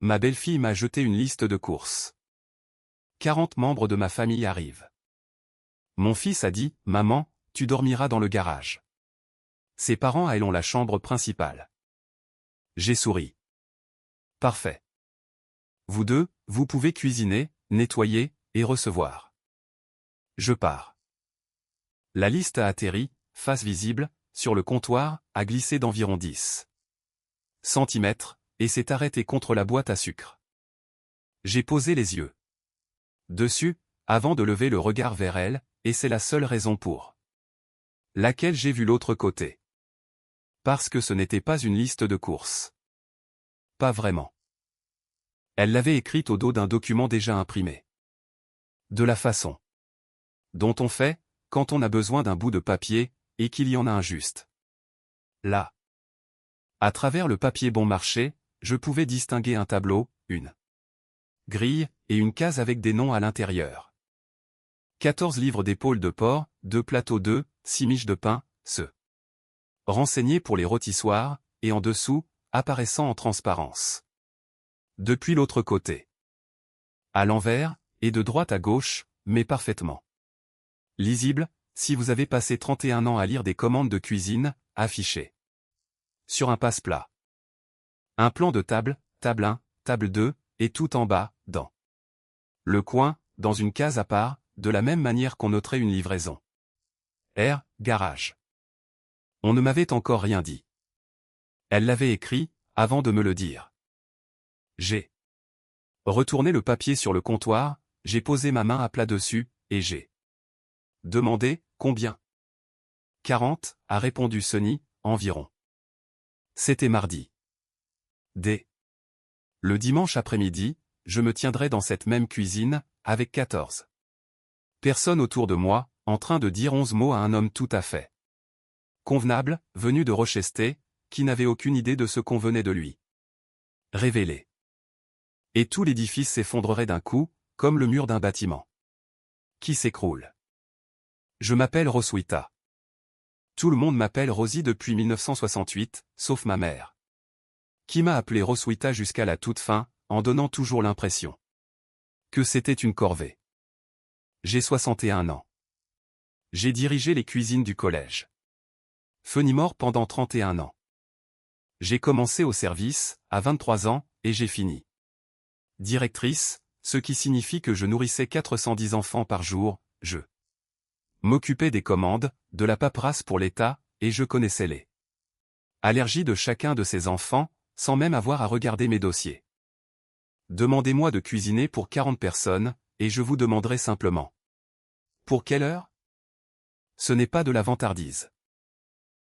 Ma belle-fille m'a jeté une liste de courses. 40 membres de ma famille arrivent. Mon fils a dit, « Maman, tu dormiras dans le garage. » Ses parents à elle ont la chambre principale. J'ai souri. Parfait. Vous deux, vous pouvez cuisiner, nettoyer, et recevoir. Je pars. La liste a atterri, face visible, sur le comptoir, a glissé d'environ 10 centimètres, et s'est arrêté contre la boîte à sucre. J'ai posé les yeux dessus, avant de lever le regard vers elle, et c'est la seule raison pour laquelle j'ai vu l'autre côté. Parce que ce n'était pas une liste de courses. Pas vraiment. Elle l'avait écrite au dos d'un document déjà imprimé. De la façon dont on fait, quand on a besoin d'un bout de papier, et qu'il y en a un juste là. À travers le papier bon marché, je pouvais distinguer un tableau, une grille, et une case avec des noms à l'intérieur. 14 livres d'épaules de porc, 2 plateaux d'œufs, 6 miches de pain, se renseigner pour les rôtissoirs, et en dessous, apparaissant en transparence. Depuis l'autre côté. À l'envers, et de droite à gauche, mais parfaitement lisible, si vous avez passé 31 ans à lire des commandes de cuisine, affichées sur un passe-plat. Un plan de table, table 1, table 2, et tout en bas, dans le coin, dans une case à part, de la même manière qu'on noterait une livraison. R, garage. On ne m'avait encore rien dit. Elle l'avait écrit, avant de me le dire. J'ai retourné le papier sur le comptoir, j'ai posé ma main à plat dessus, et j'ai demandé, combien? 40, a répondu Sonny, environ. C'était mardi. Dès le dimanche après-midi, je me tiendrais dans cette même cuisine, avec 14 personnes autour de moi, en train de dire 11 mots à un homme tout à fait convenable, venu de Rochester, qui n'avait aucune idée de ce qu'on venait de lui révéler. Et tout l'édifice s'effondrerait d'un coup, comme le mur d'un bâtiment qui s'écroule. Je m'appelle Roswitha. Tout le monde m'appelle Rosie depuis 1968, sauf ma mère, qui m'a appelé Roswitha jusqu'à la toute fin, en donnant toujours l'impression que c'était une corvée. J'ai 61 ans. J'ai dirigé les cuisines du collège Fenimore pendant 31 ans. J'ai commencé au service, à 23 ans, et j'ai fini directrice, ce qui signifie que je nourrissais 410 enfants par jour, je m'occupais des commandes, de la paperasse pour l'État, et je connaissais les allergies de chacun de ces enfants, sans même avoir à regarder mes dossiers. Demandez-moi de cuisiner pour 40 personnes, et je vous demanderai simplement. Pour quelle heure? Ce n'est pas de la vantardise.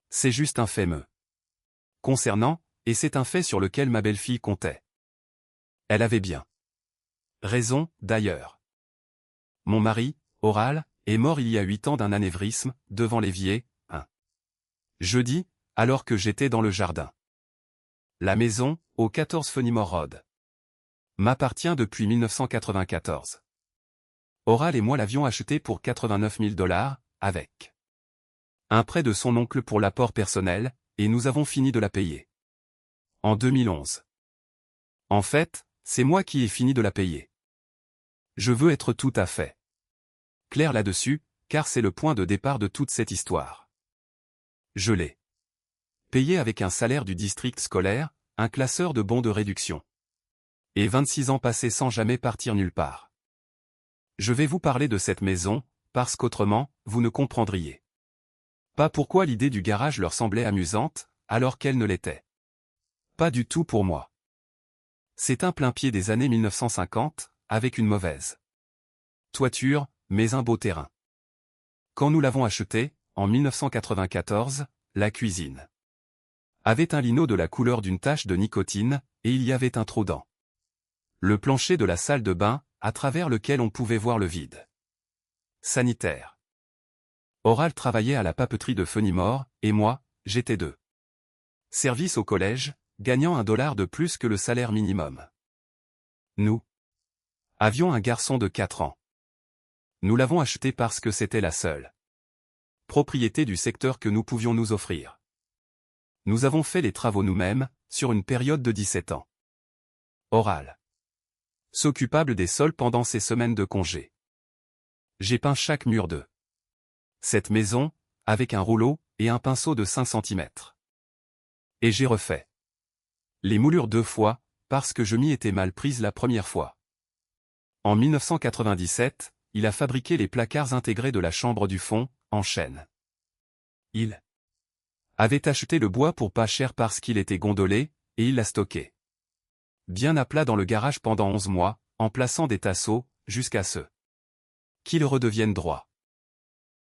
C'est juste un fait me concernant, et c'est un fait sur lequel ma belle-fille comptait. Elle avait bien raison, d'ailleurs. Mon mari, Oral, est mort il y a 8 ans d'un anévrisme, devant l'évier, un jeudi, alors que j'étais dans le jardin. La maison, au 14 Fenimore Road, m'appartient depuis 1994. Oral et moi l'avions achetée pour 89 000 $, avec un prêt de son oncle pour l'apport personnel, et nous avons fini de la payer en 2011. En fait, c'est moi qui ai fini de la payer. Je veux être tout à fait clair là-dessus, car c'est le point de départ de toute cette histoire. Je l'ai payé avec un salaire du district scolaire, un classeur de bons de réduction. Et 26 ans passés sans jamais partir nulle part. Je vais vous parler de cette maison, parce qu'autrement, vous ne comprendriez pas pourquoi l'idée du garage leur semblait amusante, alors qu'elle ne l'était pas du tout pour moi. C'est un plein-pied des années 1950, avec une mauvaise toiture, mais un beau terrain. Quand nous l'avons acheté, en 1994, la cuisine avait un lino de la couleur d'une tache de nicotine, et il y avait un trou dans le plancher de la salle de bain, à travers lequel on pouvait voir le vide sanitaire. Oral travaillait à la papeterie de Fenimore, et moi, j'étais de service au collège, gagnant $1 de plus que le salaire minimum. Nous avions un garçon de 4 ans. Nous l'avons acheté parce que c'était la seule propriété du secteur que nous pouvions nous offrir. Nous avons fait les travaux nous-mêmes, sur une période de 17 ans. Oral. S'occupable des sols pendant ses semaines de congé. J'ai peint chaque mur de cette maison, avec un rouleau et un pinceau de 5 centimètres. Et j'ai refait les moulures 2 fois, parce que je m'y étais mal prise la première fois. En 1997, il a fabriqué les placards intégrés de la chambre du fond, en chêne. Il avait acheté le bois pour pas cher parce qu'il était gondolé, et il l'a stocké bien à plat dans le garage pendant 11 mois, en plaçant des tasseaux, jusqu'à ce qu'il redevienne droit.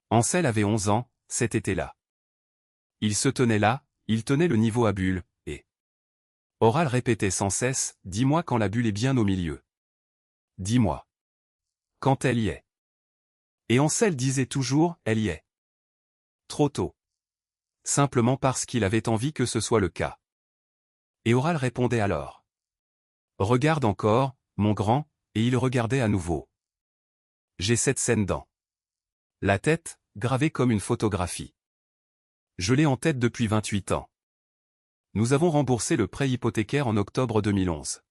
Ansel avait 11 ans, cet été-là. Il se tenait là, il tenait le niveau à bulle, et Oral répétait sans cesse, dis-moi quand la bulle est bien au milieu. Dis-moi quand elle y est. Et Ansel disait toujours, elle y est. Trop tôt. Simplement parce qu'il avait envie que ce soit le cas. Et Oral répondait alors. Regarde encore, mon grand, et il regardait à nouveau. J'ai cette scène dans la tête, gravée comme une photographie. Je l'ai en tête depuis 28 ans. Nous avons remboursé le prêt hypothécaire en octobre 2011.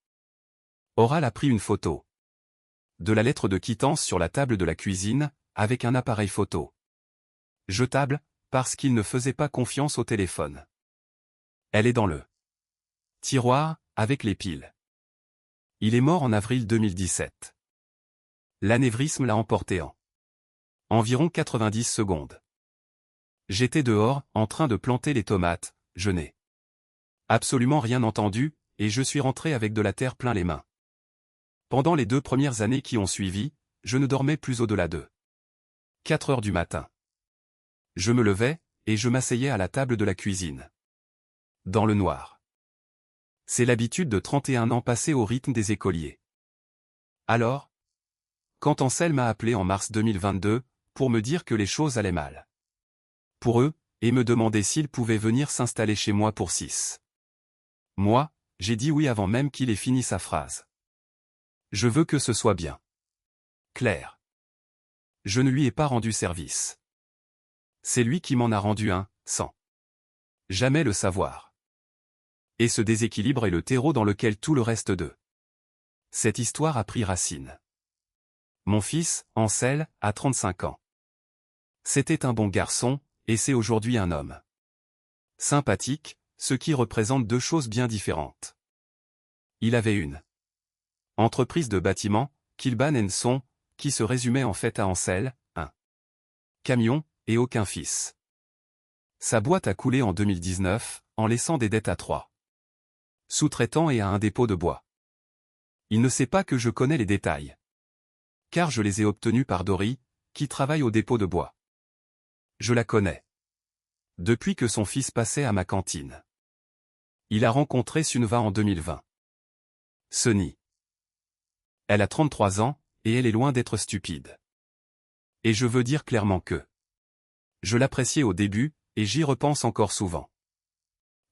Oral a pris une photo de la lettre de quittance sur la table de la cuisine, avec un appareil photo jetable, parce qu'il ne faisait pas confiance au téléphone. Elle est dans le tiroir, avec les piles. Il est mort en avril 2017. L'anévrisme l'a emporté en environ 90 secondes. J'étais dehors, en train de planter les tomates, je n'ai absolument rien entendu, et je suis rentré avec de la terre plein les mains. Pendant les 2 premières années qui ont suivi, je ne dormais plus au-delà de 4 heures du matin. Je me levais, et je m'asseyais à la table de la cuisine. Dans le noir. C'est l'habitude de 31 ans passés au rythme des écoliers. Alors, quand Ansel m'a appelé en mars 2022, pour me dire que les choses allaient mal pour eux, et me demander s'ils pouvaient venir s'installer chez moi pour 6 mois, j'ai dit oui avant même qu'il ait fini sa phrase. Je veux que ce soit bien clair. Je ne lui ai pas rendu service. C'est lui qui m'en a rendu un, sans jamais le savoir. Et ce déséquilibre est le terreau dans lequel tout le reste de cette histoire a pris racine. Mon fils, Ansel, a 35 ans. C'était un bon garçon, et c'est aujourd'hui un homme sympathique, ce qui représente 2 choses bien différentes. Il avait une entreprise de bâtiment, Kilban & Son, qui se résumait en fait à Ansel, un camion, et aucun fils. Sa boîte a coulé en 2019, en laissant des dettes à 3 sous-traitants et à un dépôt de bois. Il ne sait pas que je connais les détails. Car je les ai obtenus par Dory, qui travaille au dépôt de bois. Je la connais. Depuis que son fils passait à ma cantine. Il a rencontré Sunva en 2020. Sunny. Elle a 33 ans, et elle est loin d'être stupide. Et je veux dire clairement que je l'appréciais au début, et j'y repense encore souvent.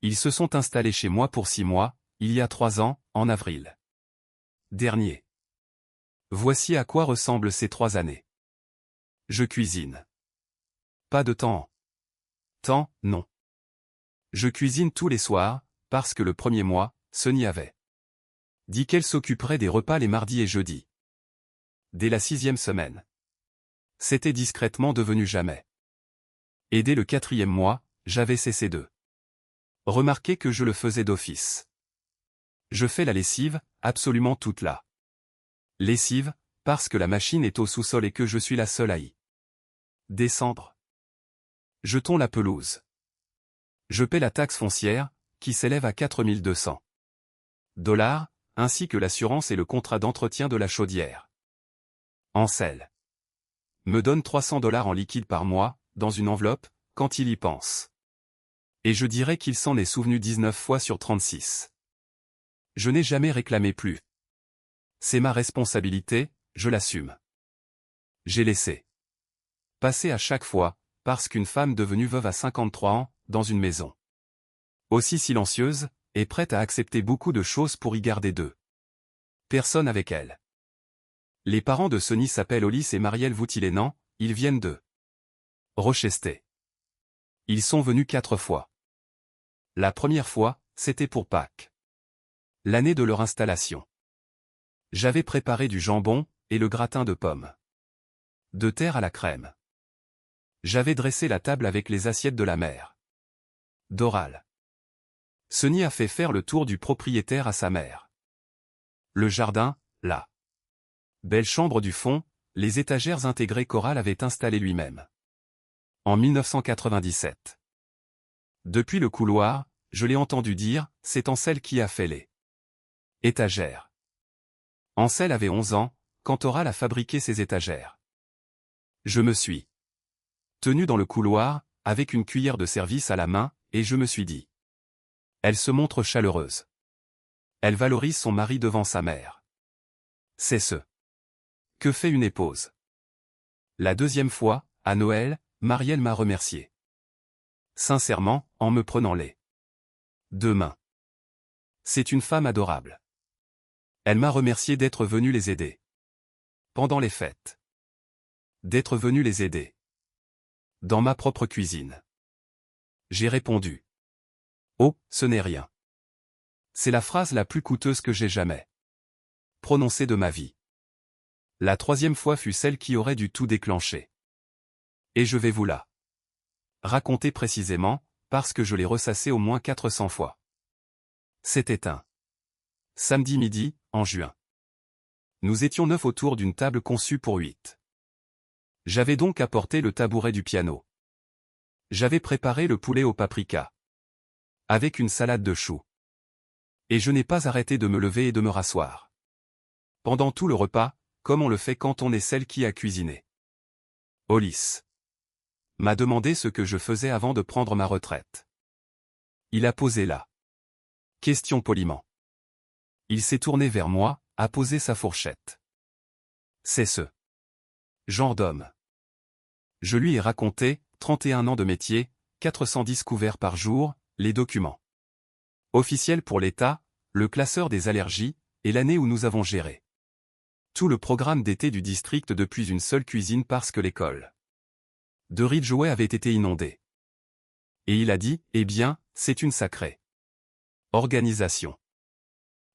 Ils se sont installés chez moi pour 6 mois, il y a 3 ans, en avril dernier. Voici à quoi ressemblent ces 3 années. Je cuisine. Pas de temps. Temps, non. Je cuisine tous les soirs, parce que le premier mois, Sunny avait dit qu'elle s'occuperait des repas les mardis et jeudis. Dès la 6e semaine. C'était discrètement devenu jamais. Et dès le 4e mois, j'avais cessé de remarquer que je le faisais d'office. Je fais la lessive, absolument toute la lessive, parce que la machine est au sous-sol et que je suis la seule à y descendre. Je tonds la pelouse. Je paie la taxe foncière, qui s'élève à 4200 $, ainsi que l'assurance et le contrat d'entretien de la chaudière. Ansel me donne 300 $ en liquide par mois, dans une enveloppe, quand il y pense. Et je dirais qu'il s'en est souvenu 19 fois sur 36. Je n'ai jamais réclamé plus. C'est ma responsabilité, je l'assume. J'ai laissé passer à chaque fois, parce qu'une femme devenue veuve à 53 ans, dans une maison aussi silencieuse, est prête à accepter beaucoup de choses pour y garder 2 personnes avec elle. Les parents de Sunny s'appellent Olis et Marielle Voutilénan, ils viennent de Rochester. Ils sont venus 4 fois. La première fois, c'était pour Pâques. L'année de leur installation. J'avais préparé du jambon, et le gratin de pommes de terre à la crème. J'avais dressé la table avec les assiettes de la mère Doral. Sonny a fait faire le tour du propriétaire à sa mère. Le jardin, la belle chambre du fond, les étagères intégrées qu'Oral avait installées lui-même. En 1997. Depuis le couloir, je l'ai entendu dire, c'est Ansel qui a fait les étagères. Ansel avait 11 ans, quand Oral a fabriqué ses étagères. Je me suis tenu dans le couloir, avec une cuillère de service à la main, et je me suis dit. Elle se montre chaleureuse. Elle valorise son mari devant sa mère. C'est ce que fait une épouse. La deuxième fois, à Noël, Marielle m'a remercié. Sincèrement, en me prenant les deux mains. C'est une femme adorable. Elle m'a remercié d'être venue les aider. Pendant les fêtes. D'être venue les aider. Dans ma propre cuisine. J'ai répondu. Oh, ce n'est rien. C'est la phrase la plus coûteuse que j'ai jamais prononcée de ma vie. La troisième fois fut celle qui aurait dû tout déclencher. Et je vais vous la raconter précisément, parce que je l'ai ressassée au moins 400 fois. C'était un samedi midi, en juin. Nous étions 9 autour d'une table conçue pour 8. J'avais donc apporté le tabouret du piano. J'avais préparé le poulet au paprika. Avec une salade de choux. Et je n'ai pas arrêté de me lever et de me rasseoir. Pendant tout le repas, comme on le fait quand on est celle qui a cuisiné. Hollis m'a demandé ce que je faisais avant de prendre ma retraite. Il a posé la question poliment. Il s'est tourné vers moi, a posé sa fourchette. C'est ce genre d'homme. Je lui ai raconté, 31 ans de métier, 410 couverts par jour, les documents officiels pour l'État, le classeur des allergies, et l'année où nous avons géré tout le programme d'été du district depuis une seule cuisine parce que l'école de Ridgeway avait été inondée. Et il a dit, eh bien, c'est une sacrée organisation.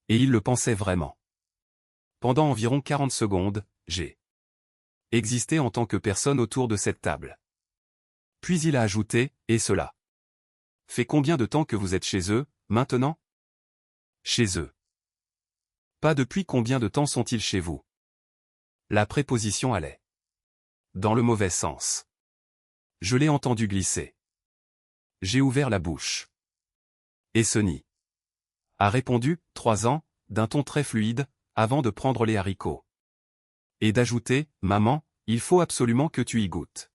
Et il le pensait vraiment. Pendant environ 40 secondes, j'ai existé en tant que personne autour de cette table. Puis il a ajouté, et cela fait combien de temps que vous êtes chez eux, maintenant? Chez eux. Pas depuis combien de temps sont-ils chez vous? La préposition allait dans le mauvais sens. Je l'ai entendu glisser. J'ai ouvert la bouche. Et Sonny a répondu, 3 ans, d'un ton très fluide, avant de prendre les haricots. Et d'ajouter, maman, il faut absolument que tu y goûtes.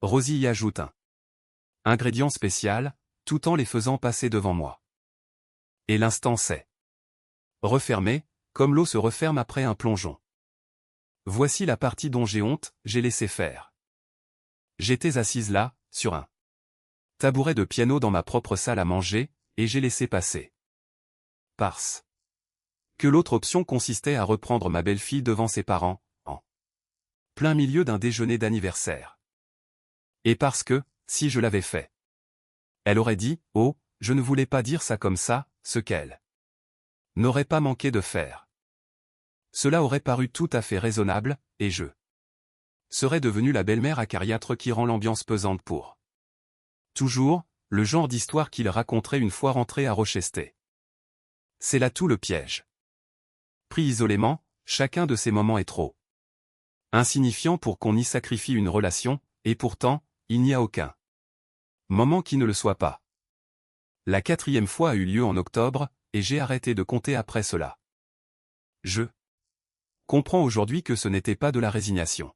Rosie y ajoute un ingrédient spécial, tout en les faisant passer devant moi. Et l'instant s'est refermé, comme l'eau se referme après un plongeon. Voici la partie dont j'ai honte, j'ai laissé faire. J'étais assise là, sur un tabouret de piano dans ma propre salle à manger, et j'ai laissé passer. Parce que l'autre option consistait à reprendre ma belle-fille devant ses parents, en plein milieu d'un déjeuner d'anniversaire. Et parce que, si je l'avais fait, elle aurait dit, oh, je ne voulais pas dire ça comme ça, ce qu'elle n'aurait pas manqué de faire. Cela aurait paru tout à fait raisonnable, et je serais devenue la belle-mère acariâtre qui rend l'ambiance pesante pour toujours, le genre d'histoire qu'il raconterait une fois rentré à Rochester. C'est là tout le piège. Pris isolément, chacun de ces moments est trop insignifiant pour qu'on y sacrifie une relation, et pourtant, il n'y a aucun moment qui ne le soit pas. La 4e fois a eu lieu en octobre, et j'ai arrêté de compter après cela. Je comprends aujourd'hui que ce n'était pas de la résignation.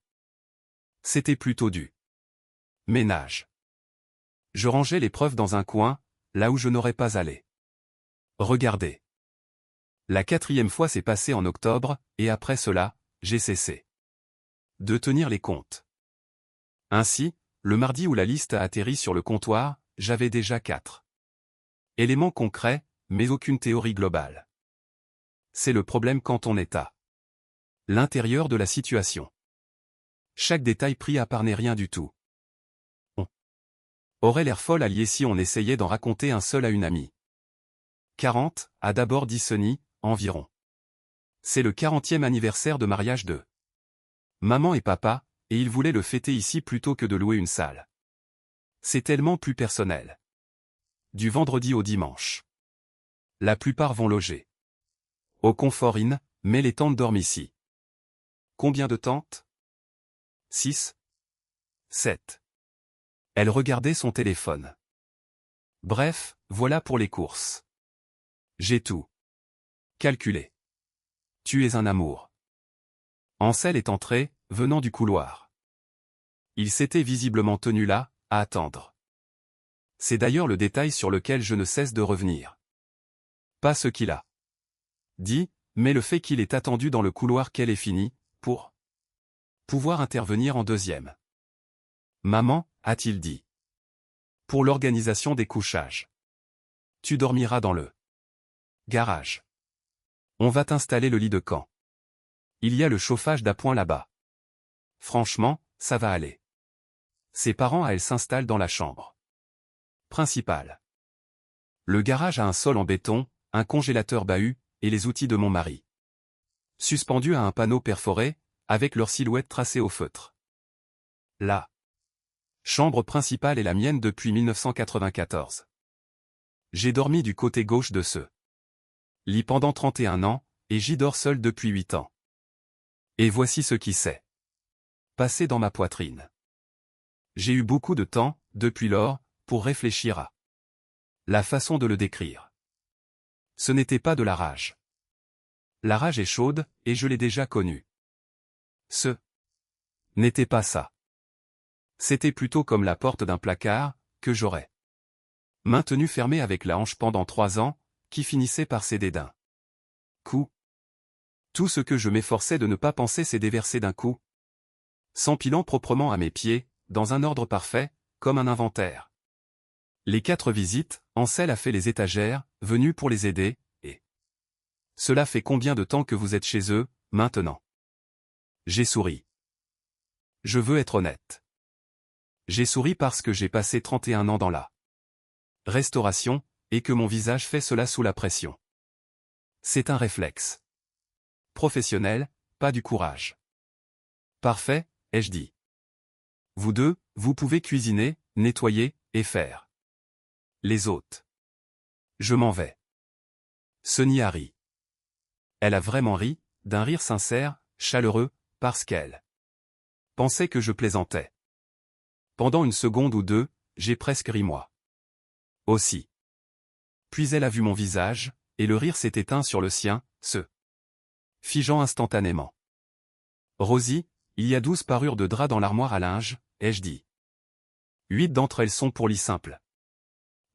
C'était plutôt du ménage. Je rangeais les preuves dans un coin, là où je n'aurais pas allé. Regardez. La 4e fois s'est passée en octobre, et après cela, j'ai cessé de tenir les comptes. Ainsi, le mardi où la liste a atterri sur le comptoir, j'avais déjà 4 éléments concrets, mais aucune théorie globale. C'est le problème quand on est à l'intérieur de la situation. Chaque détail pris à part n'est rien du tout. On aurait l'air folle allié si on essayait d'en raconter un seul à une amie. 40, a d'abord dit Sonny, environ. C'est le 40e anniversaire de mariage de maman et papa, et ils voulaient le fêter ici plutôt que de louer une salle. C'est tellement plus personnel. Du vendredi au dimanche. La plupart vont loger au Comfort Inn, mais les tantes dorment ici. Combien de tantes? 6. 7. Elle regardait son téléphone. Bref, voilà pour les courses. J'ai tout calculé. Tu es un amour. Ansel est entré, venant du couloir. Il s'était visiblement tenu là, à attendre. C'est d'ailleurs le détail sur lequel je ne cesse de revenir. Pas ce qu'il a dit, mais le fait qu'il ait attendu dans le couloir qu'elle ait fini, pour pouvoir intervenir en deuxième. Maman, a-t-il dit. Pour l'organisation des couchages. Tu dormiras dans le garage. On va t'installer le lit de camp. Il y a le chauffage d'appoint là-bas. Franchement, ça va aller. Ses parents à elle s'installent dans la chambre principale. Le garage a un sol en béton, un congélateur bahut, et les outils de mon mari. Suspendus à un panneau perforé, avec leur silhouette tracée au feutre. La chambre principale est la mienne depuis 1994. J'ai dormi du côté gauche de ce lit pendant 31 ans, et j'y dors seul depuis 8 ans. Et voici ce qui s'est passé dans ma poitrine. J'ai eu beaucoup de temps, depuis lors, pour réfléchir à la façon de le décrire. Ce n'était pas de la rage. La rage est chaude, et je l'ai déjà connue. Ce n'était pas ça. C'était plutôt comme la porte d'un placard, que j'aurais maintenu fermée avec la hanche pendant 3 ans, qui finissait par céder d'un coup. Tout ce que je m'efforçais de ne pas penser s'est déversé d'un coup. S'empilant proprement à mes pieds, dans un ordre parfait, comme un inventaire. Les 4 visites, Ansel a fait les étagères, venu pour les aider, et cela fait combien de temps que vous êtes chez eux, maintenant? J'ai souri. Je veux être honnête. J'ai souri parce que j'ai passé 31 ans dans la restauration, et que mon visage fait cela sous la pression. C'est un réflexe professionnel, pas du courage. Parfait, ai-je dit. Vous deux, vous pouvez cuisiner, nettoyer, et faire les hôtes. Je m'en vais. Sonny a ri. Elle a vraiment ri, d'un rire sincère, chaleureux, parce qu'elle pensait que je plaisantais. Pendant une seconde ou deux, j'ai presque ri moi aussi. Puis elle a vu mon visage, et le rire s'est éteint sur le sien, se figeant instantanément. Rosie, il y a 12 parures de drap dans l'armoire à linge, ai-je dit. 8 d'entre elles sont pour lit simple.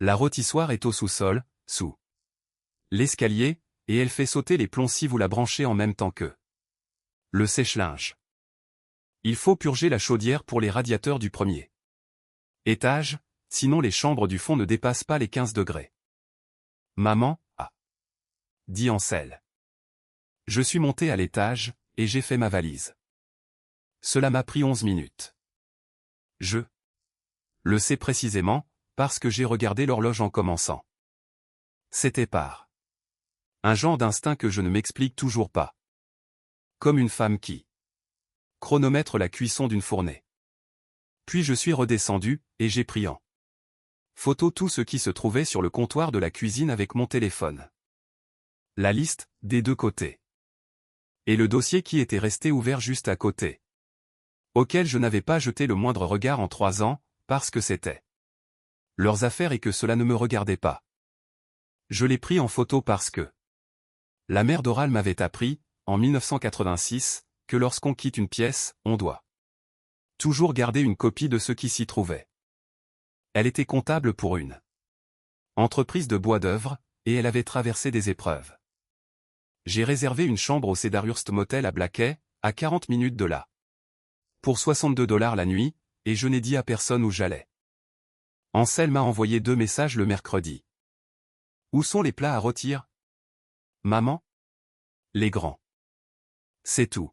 La rôtissoire est au sous-sol, sous l'escalier, et elle fait sauter les plombs si vous la branchez en même temps que le sèche-linge. Il faut purger la chaudière pour les radiateurs du premier étage, sinon les chambres du fond ne dépassent pas les 15 degrés. Maman, a dit Ansel. Je suis monté à l'étage, et j'ai fait ma valise. Cela m'a pris 11 minutes. Je le sais précisément, parce que j'ai regardé l'horloge en commençant. C'était par un genre d'instinct que je ne m'explique toujours pas. Comme une femme qui chronomètre la cuisson d'une fournée. Puis je suis redescendu, et j'ai pris en photo tout ce qui se trouvait sur le comptoir de la cuisine avec mon téléphone. La liste, des deux côtés. Et le dossier qui était resté ouvert juste à côté. Auquel je n'avais pas jeté le moindre regard en 3 ans, parce que c'était leurs affaires et que cela ne me regardait pas. Je l'ai pris en photo parce que la mère d'Oral m'avait appris, en 1986, que lorsqu'on quitte une pièce, on doit toujours garder une copie de ce qui s'y trouvait. Elle était comptable pour une entreprise de bois d'œuvre, et elle avait traversé des épreuves. J'ai réservé une chambre au Cedarhurst Motel à Blackey, à 40 minutes de là. Pour $62 la nuit, et je n'ai dit à personne où j'allais. Ansel m'a envoyé 2 messages le mercredi. Où sont les plats à rôtir? Maman? Les grands. C'est tout.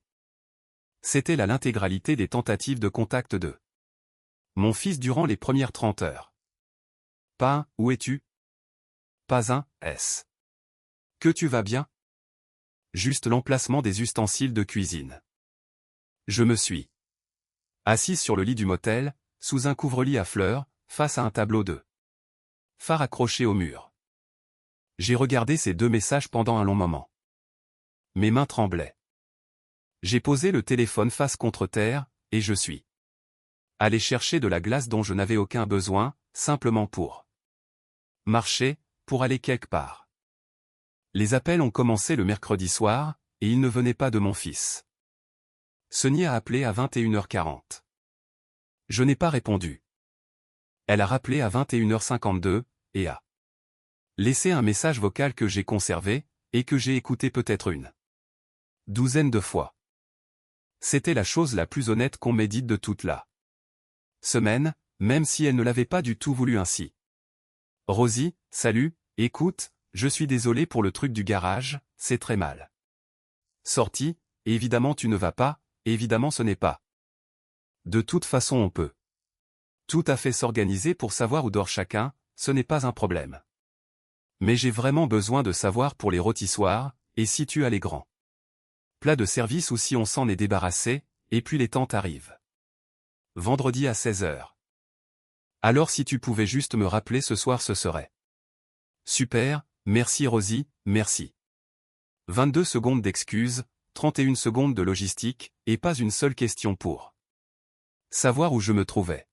C'était là l'intégralité des tentatives de contact de mon fils durant les premières 30 heures. Pas un, où es-tu? Pas un, S. Que tu vas bien? juste l'emplacement des ustensiles de cuisine. Je me suis assise sur le lit du motel, sous un couvre-lit à fleurs, face à un tableau de phare accroché au mur. J'ai regardé ces 2 messages pendant un long moment. Mes mains tremblaient. J'ai posé le téléphone face contre terre, et je suis allé chercher de la glace dont je n'avais aucun besoin, simplement pour marcher, pour aller quelque part. Les appels ont commencé le mercredi soir, et ils ne venaient pas de mon fils. Sonny a appelé à 21h40. Je n'ai pas répondu. Elle a rappelé à 21h52, et a laissé un message vocal que j'ai conservé, et que j'ai écouté peut-être une douzaine de fois. C'était la chose la plus honnête qu'on m'ait dite de toute la semaine, même si elle ne l'avait pas du tout voulu ainsi. Rosie, salut, écoute, je suis désolé pour le truc du garage, c'est très mal sorti, et évidemment tu ne vas pas, et évidemment ce n'est pas. De toute façon on peut tout à fait s'organiser pour savoir où dort chacun, ce n'est pas un problème. Mais j'ai vraiment besoin de savoir pour les rôtissoirs, et si tu as les grands plats de service ou si on s'en est débarrassé, et puis les tantes arrivent. Vendredi à 16h. Alors si tu pouvais juste me rappeler ce soir ce serait super, merci Rosie, merci. 22 secondes d'excuses, 31 secondes de logistique, et pas une seule question pour savoir où je me trouvais.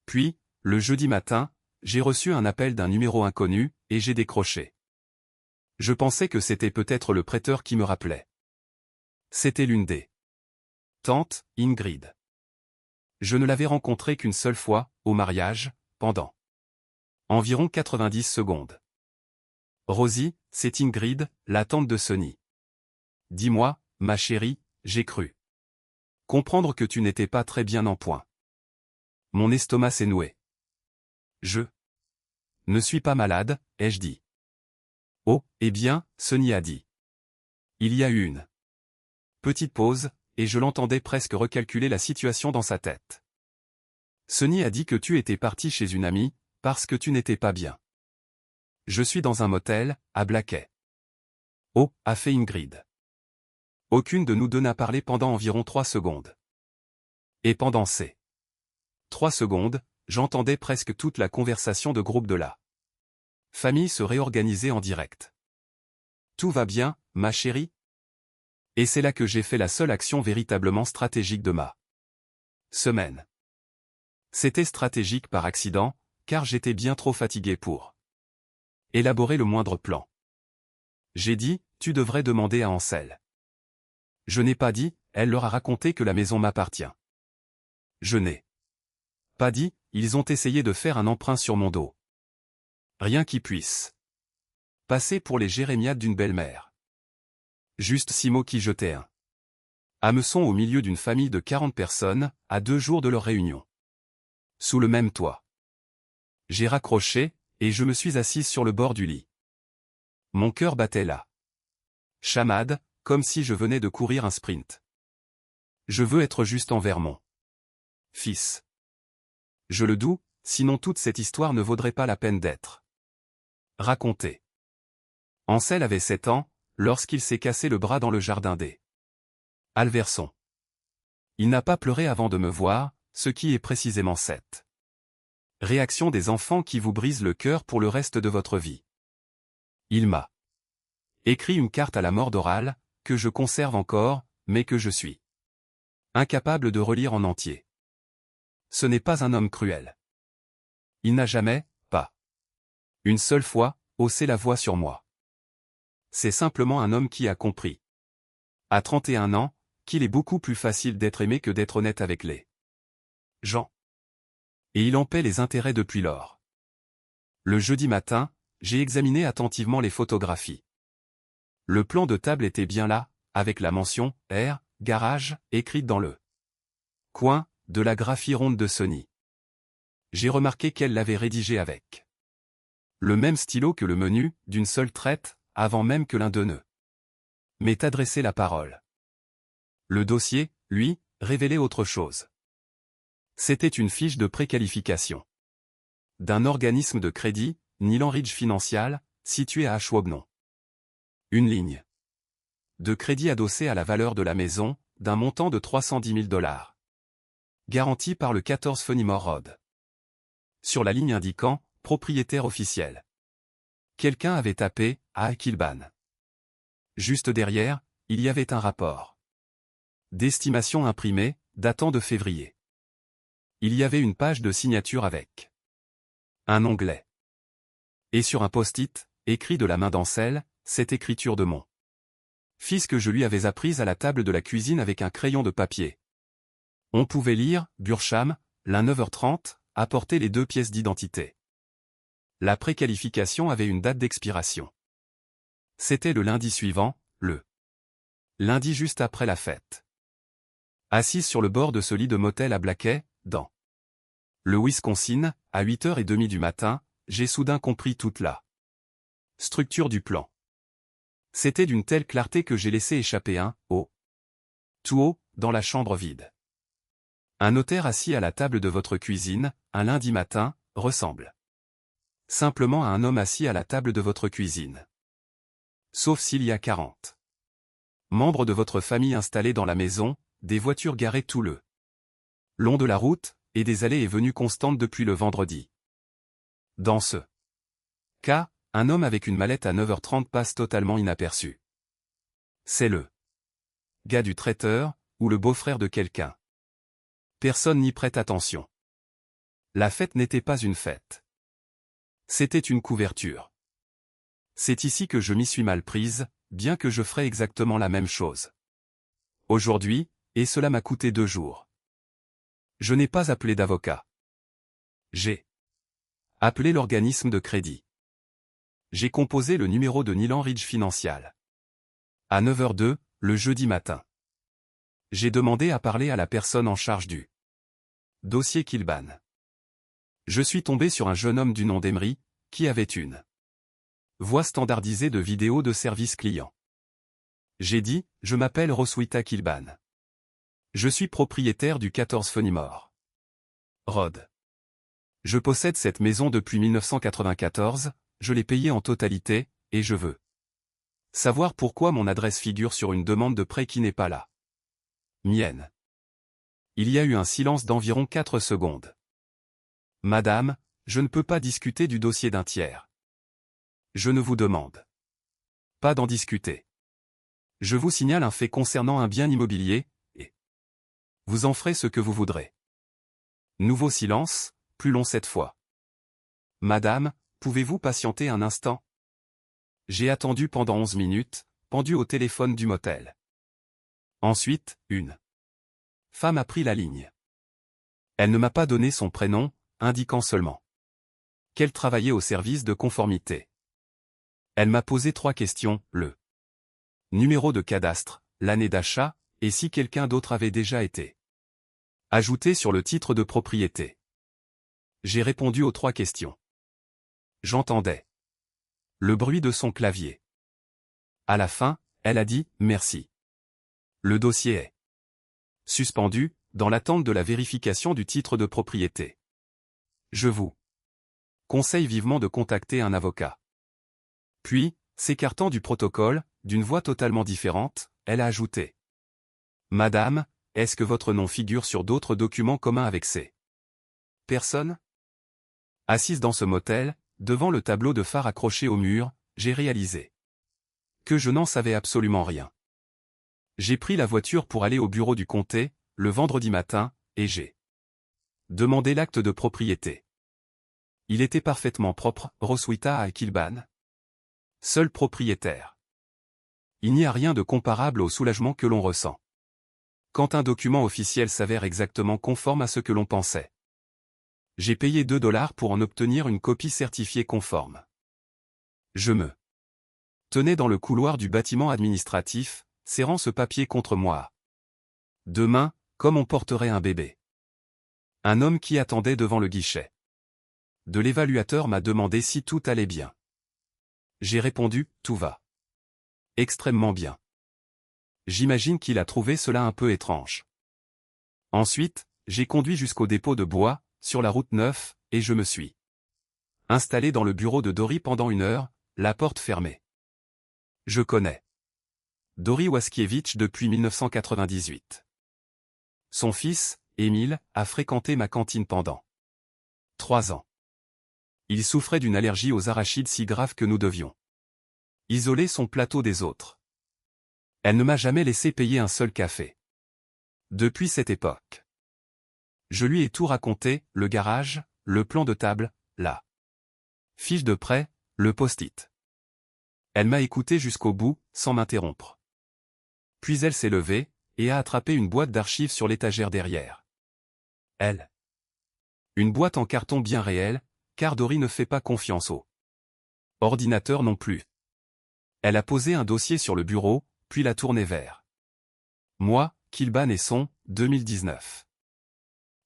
Puis, le jeudi matin, j'ai reçu un appel d'un numéro inconnu, et j'ai décroché. Je pensais que c'était peut-être le prêteur qui me rappelait. C'était l'une des tantes, Ingrid. Je ne l'avais rencontrée qu'une seule fois, au mariage, pendant environ 90 secondes. Rosie, c'est Ingrid, la tante de Sonny. Dis-moi, ma chérie, j'ai cru comprendre que tu n'étais pas très bien en point. Mon estomac s'est noué. Je ne suis pas malade, ai-je dit. Oh, eh bien, Sonny a dit. Il y a eu une petite pause, et je l'entendais presque recalculer la situation dans sa tête. Sonny a dit que tu étais parti chez une amie, parce que tu n'étais pas bien. Je suis dans un motel, à Blackey. Oh, a fait Ingrid. Aucune de nous deux n'a parlé pendant environ 3 secondes. Et pendant ces 3 secondes, j'entendais presque toute la conversation de groupe de la famille se réorganiser en direct. Tout va bien, ma chérie? Et c'est là que j'ai fait la seule action véritablement stratégique de ma semaine. C'était stratégique par accident, car j'étais bien trop fatigué pour élaborer le moindre plan. J'ai dit, tu devrais demander à Ansel. Je n'ai pas dit, elle leur a raconté que la maison m'appartient. Je n'ai pas dit, ils ont essayé de faire un emprunt sur mon dos. Rien qui puisse passer pour les jérémiades d'une belle-mère. Juste 6 mots qui jetaient un hameçon au milieu d'une famille de 40 personnes, à 2 jours de leur réunion. Sous le même toit. J'ai raccroché, et je me suis assise sur le bord du lit. Mon cœur battait là. Chamade, comme si je venais de courir un sprint. Je veux être juste envers mon fils. Je le doue, sinon toute cette histoire ne vaudrait pas la peine d'être racontée. Ansel avait 7 ans, lorsqu'il s'est cassé le bras dans le jardin des Alversons. Il n'a pas pleuré avant de me voir, ce qui est précisément cette réaction des enfants qui vous brise le cœur pour le reste de votre vie. Il m'a écrit une carte à la mort orale, que je conserve encore, mais que je suis incapable de relire en entier. Ce n'est pas un homme cruel. Il n'a jamais, pas une seule fois, haussé la voix sur moi. C'est simplement un homme qui a compris, à 31 ans, qu'il est beaucoup plus facile d'être aimé que d'être honnête avec les gens. Et il en paie les intérêts depuis lors. Le jeudi matin, j'ai examiné attentivement les photographies. Le plan de table était bien là, avec la mention « R, garage » écrite dans le coin de la graphie ronde de Sonny. J'ai remarqué qu'elle l'avait rédigé avec le même stylo que le menu, d'une seule traite, avant même que l'un d'eux ne m'ait adressé la parole. Le dossier, lui, révélait autre chose. C'était une fiche de préqualification d'un organisme de crédit, Nilan Ridge Financial, situé à Ashwaubenon. Une ligne de crédit adossé à la valeur de la maison, d'un montant de 310 000 $. Garanti par le 14 Fenimore Road. Sur la ligne indiquant « Propriétaire officiel ». Quelqu'un avait tapé « à Kilban ». Juste derrière, il y avait un rapport d'estimation imprimé, datant de février. Il y avait une page de signature avec un onglet. Et sur un post-it, écrit de la main d'Ancel, cette écriture de mon fils que je lui avais apprise à la table de la cuisine avec un crayon de papier. On pouvait lire, Burcham, l'un 9h30, apporter les 2 pièces d'identité. La préqualification avait une date d'expiration. C'était le lundi suivant, le lundi juste après la fête. Assise sur le bord de ce lit de motel à Blackey, dans le Wisconsin, à 8h30 du matin, j'ai soudain compris toute la structure du plan. C'était d'une telle clarté que j'ai laissé échapper tout haut, dans la chambre vide. Un notaire assis à la table de votre cuisine, un lundi matin, ressemble simplement à un homme assis à la table de votre cuisine. Sauf s'il y a 40 membres de votre famille installés dans la maison, des voitures garées tout le long de la route, et des allées et venues constantes depuis le vendredi. Dans ce cas, un homme avec une mallette à 9h30 passe totalement inaperçu. C'est le gars du traiteur, ou le beau-frère de quelqu'un. Personne n'y prête attention. La fête n'était pas une fête. C'était une couverture. C'est ici que je m'y suis mal prise, bien que je ferais exactement la même chose aujourd'hui, et cela m'a coûté 2 jours. Je n'ai pas appelé d'avocat. J'ai appelé l'organisme de crédit. J'ai composé le numéro de Nilan Ridge Financial. À 9h02, le jeudi matin. J'ai demandé à parler à la personne en charge du dossier Kilban. Je suis tombé sur un jeune homme du nom d'Emery, qui avait une voix standardisée de vidéo de service client. J'ai dit, je m'appelle Roswitha Kilban. Je suis propriétaire du 14 Fenimore Road. Je possède cette maison depuis 1994, je l'ai payée en totalité, et je veux savoir pourquoi mon adresse figure sur une demande de prêt qui n'est pas la mienne. Il y a eu un silence d'environ 4 secondes. Madame, je ne peux pas discuter du dossier d'un tiers. Je ne vous demande pas d'en discuter. Je vous signale un fait concernant un bien immobilier, et vous en ferez ce que vous voudrez. Nouveau silence, plus long cette fois. Madame, pouvez-vous patienter un instant? J'ai attendu pendant 11 minutes, pendu au téléphone du motel. Ensuite, une femme a pris la ligne. Elle ne m'a pas donné son prénom, indiquant seulement qu'elle travaillait au service de conformité. Elle m'a posé 3 questions, le numéro de cadastre, l'année d'achat, et si quelqu'un d'autre avait déjà été ajouté sur le titre de propriété. J'ai répondu aux 3 questions. J'entendais le bruit de son clavier. À la fin, elle a dit « Merci. Le dossier est suspendu, dans l'attente de la vérification du titre de propriété. Je vous conseille vivement de contacter un avocat. » Puis, s'écartant du protocole, d'une voix totalement différente, elle a ajouté « Madame, est-ce que votre nom figure sur d'autres documents communs avec ces personnes ?» Assise dans ce motel, devant le tableau de phare accroché au mur, j'ai réalisé que je n'en savais absolument rien. J'ai pris la voiture pour aller au bureau du comté, le vendredi matin, et j'ai demandé l'acte de propriété. Il était parfaitement propre, Roswitha à Kilban. Seul propriétaire. Il n'y a rien de comparable au soulagement que l'on ressent quand un document officiel s'avère exactement conforme à ce que l'on pensait. J'ai payé 2 $ pour en obtenir une copie certifiée conforme. Je me tenais dans le couloir du bâtiment administratif, serrant ce papier contre moi. 2 mains, comme on porterait un bébé. Un homme qui attendait devant le guichet de l'évaluateur m'a demandé si tout allait bien. J'ai répondu, tout va extrêmement bien. J'imagine qu'il a trouvé cela un peu étrange. Ensuite, j'ai conduit jusqu'au dépôt de bois, sur la route 9, et je me suis installé dans le bureau de Dory pendant 1 heure, la porte fermée. Je connais Dori Waskiewicz depuis 1998. Son fils, Émile, a fréquenté ma cantine pendant 3 ans. Il souffrait d'une allergie aux arachides si grave que nous devions isoler son plateau des autres. Elle ne m'a jamais laissé payer un seul café. Depuis cette époque, je lui ai tout raconté, le garage, le plan de table, la fiche de prêt, le post-it. Elle m'a écouté jusqu'au bout, sans m'interrompre. Puis elle s'est levée, et a attrapé une boîte d'archives sur l'étagère derrière elle. Une boîte en carton bien réelle, car Dori ne fait pas confiance au ordinateur non plus. Elle a posé un dossier sur le bureau, puis l'a tourné vers moi, Kilban et son, 2019.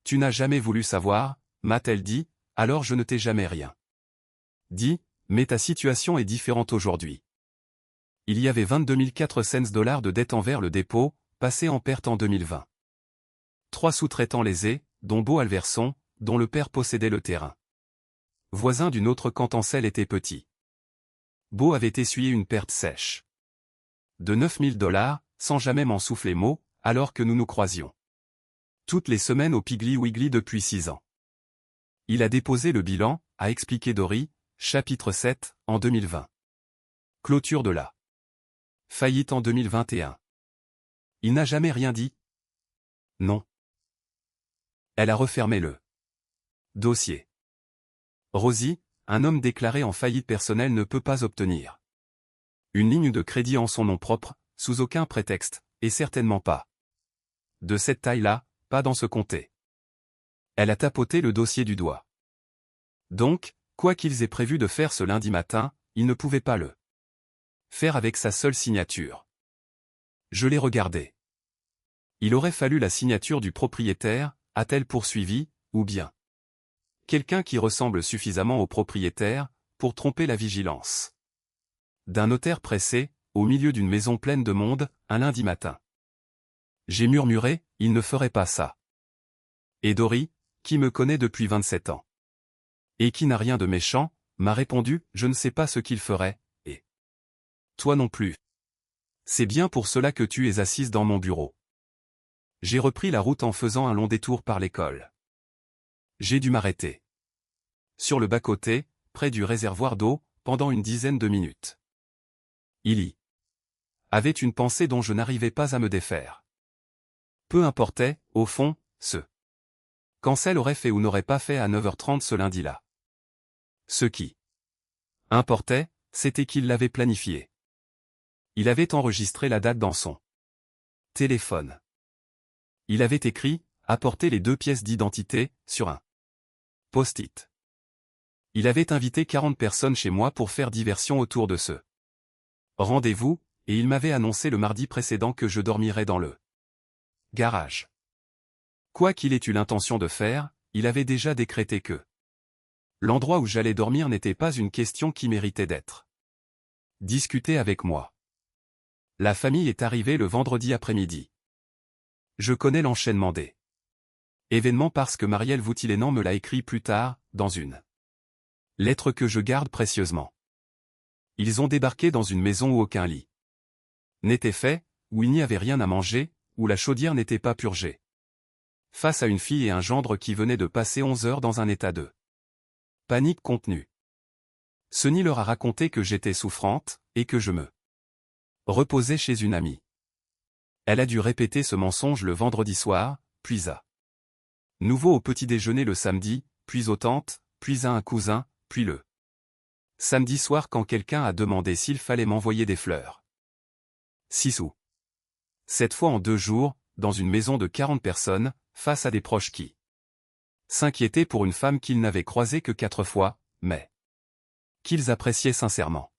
Tu n'as jamais voulu savoir, m'a-t-elle dit, alors je ne t'ai jamais rien dit, mais ta situation est différente aujourd'hui. Il y avait 22 400 $ de dette envers le dépôt, passé en perte en 2020. 3 sous-traitants lésés, dont Beau Alverson, dont le père possédait le terrain. Voisin d'une autre quand Ansel était petit. Beau avait essuyé une perte sèche de 9 000 $, sans jamais m'en souffler mot, alors que nous nous croisions toutes les semaines au Piggly Wiggly depuis 6 ans. Il a déposé le bilan, a expliqué Dori, chapitre 7, en 2020. Clôture de la faillite en 2021. Il n'a jamais rien dit? Non. Elle a refermé le dossier. Rosie, un homme déclaré en faillite personnelle ne peut pas obtenir une ligne de crédit en son nom propre, sous aucun prétexte, et certainement pas de cette taille-là, pas dans ce comté. Elle a tapoté le dossier du doigt. Donc, quoi qu'ils aient prévu de faire ce lundi matin, ils ne pouvaient pas le faire avec sa seule signature. Je l'ai regardé. Il aurait fallu la signature du propriétaire, a-t-elle poursuivi, ou bien quelqu'un qui ressemble suffisamment au propriétaire, pour tromper la vigilance d'un notaire pressé, au milieu d'une maison pleine de monde, un lundi matin. J'ai murmuré, il ne ferait pas ça. Et Dori, qui me connaît depuis 27 ans, et qui n'a rien de méchant, m'a répondu, je ne sais pas ce qu'il ferait, et toi non plus. C'est bien pour cela que tu es assise dans mon bureau. J'ai repris la route en faisant un long détour par l'école. J'ai dû m'arrêter sur le bas-côté, près du réservoir d'eau, pendant une dizaine de minutes. Il y avait une pensée dont je n'arrivais pas à me défaire. Peu importait, au fond, ce qu'Ansel aurait fait ou n'aurait pas fait à 9h30 ce lundi-là. Ce qui importait, c'était qu'il l'avait planifié. Il avait enregistré la date dans son téléphone. Il avait écrit, apporté les 2 pièces d'identité, sur un post-it. Il avait invité 40 personnes chez moi pour faire diversion autour de ce rendez-vous, et il m'avait annoncé le mardi précédent que je dormirais dans le garage. Quoi qu'il ait eu l'intention de faire, il avait déjà décrété que l'endroit où j'allais dormir n'était pas une question qui méritait d'être discutée avec moi. La famille est arrivée le vendredi après-midi. Je connais l'enchaînement des événements parce que Marielle Voutilénan me l'a écrit plus tard, dans une lettre que je garde précieusement. Ils ont débarqué dans une maison où aucun lit n'était fait, où il n'y avait rien à manger, où la chaudière n'était pas purgée. Face à une fille et un gendre qui venaient de passer 11 heures dans un état de panique contenue. Sonny leur a raconté que j'étais souffrante, et que je me reposais chez une amie. Elle a dû répéter ce mensonge le vendredi soir, puis à nouveau au petit déjeuner le samedi, puis aux tantes, puis à un cousin, puis le samedi soir quand quelqu'un a demandé s'il fallait m'envoyer des fleurs. 6 sous. Cette fois en 2 jours, dans une maison de 40 personnes, face à des proches qui s'inquiétaient pour une femme qu'ils n'avaient croisée que 4 fois, mais qu'ils appréciaient sincèrement.